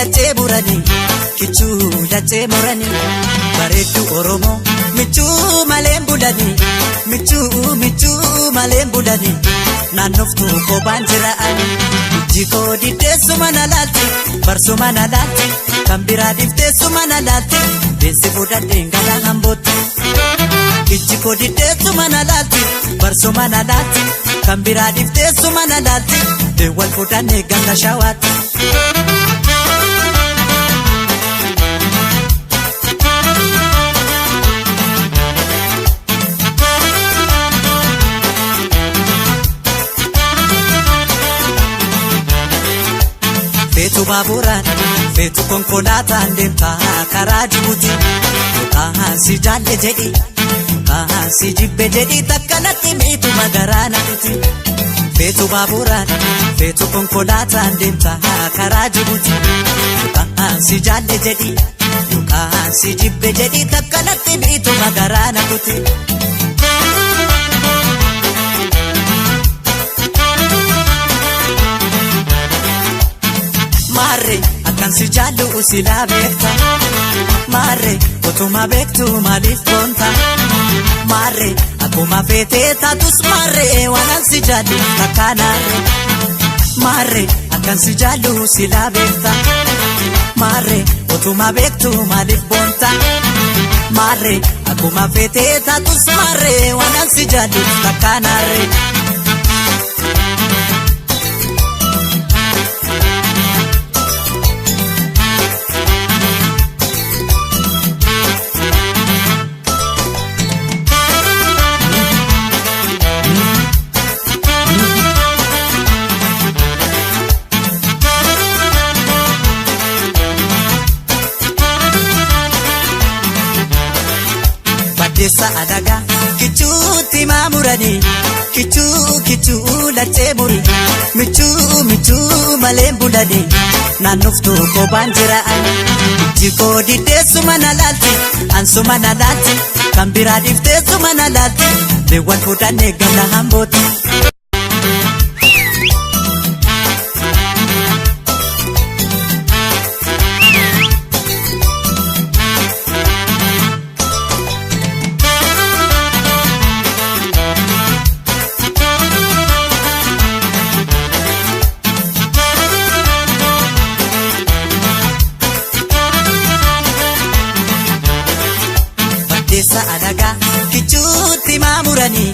lachee muranii kichuu lachee muranii bareedduu Oromoo michuu maleen bulanii michuu maleen bulanii naannoftuu kophaan jira'anii ijjikoo diddeessuma na laalti barsuma na laalti kan biraa difteessuma na laalti deessi fuudhadheen gala hambootti ijjikoo diddeessuma na laalti barsuma na laalti kan biraa difteessuma na laalti deewwan fuudhannee gala shawaatti. Feetu baaburaan feetu konkolaataan deemtaa karaa Jibuutii yookaan si jaalle jedhi yookaan si jibbe jedhi takka natti miitu magaraa natti. Feetu baaburaan feetu konkolaataan deemtaa karaa Jibuutii yookaan si jaalle jedhi yookaan si jibbe jedhi takka natti miitu magaraa natti. Marre akan si jaallu usila beekta marre otuma beektu maaliif boonta marre akkuma feetee taatus marre waan si jaallu takkaanaarre marre akan si jaallu usila beekta marre otuma beektu maaliif boonta marre akkuma feetee taatus marre waan si jaallu takkaanaarre. Baddeessa adagaa kichuutti maamuranii kichuu lachee muri michuu maleen bulanii naannoftuu kophaan jira'anii ijjikoo diddeessuma na laalti ansuma na laalti kan biraa difteessuma na laalti deewwan fuudhannee gala hambootti. Baddeessa adagaa kichuutti maamuranii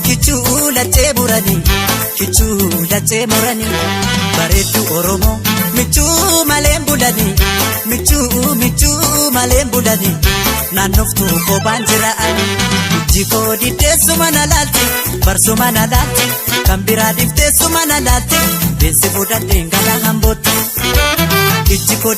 kichuu lachee muranii kichuu lachee muranii bareedduu Oromoo michuu maleen bulanii michuu maleen bulanii naannoftuu kophaan jira'anii ijjikoo diddeessuma na laalti barsuma na laalti kan biraa difteessuma na laalti deessi fuudhadheen gala hambootti ijjikoo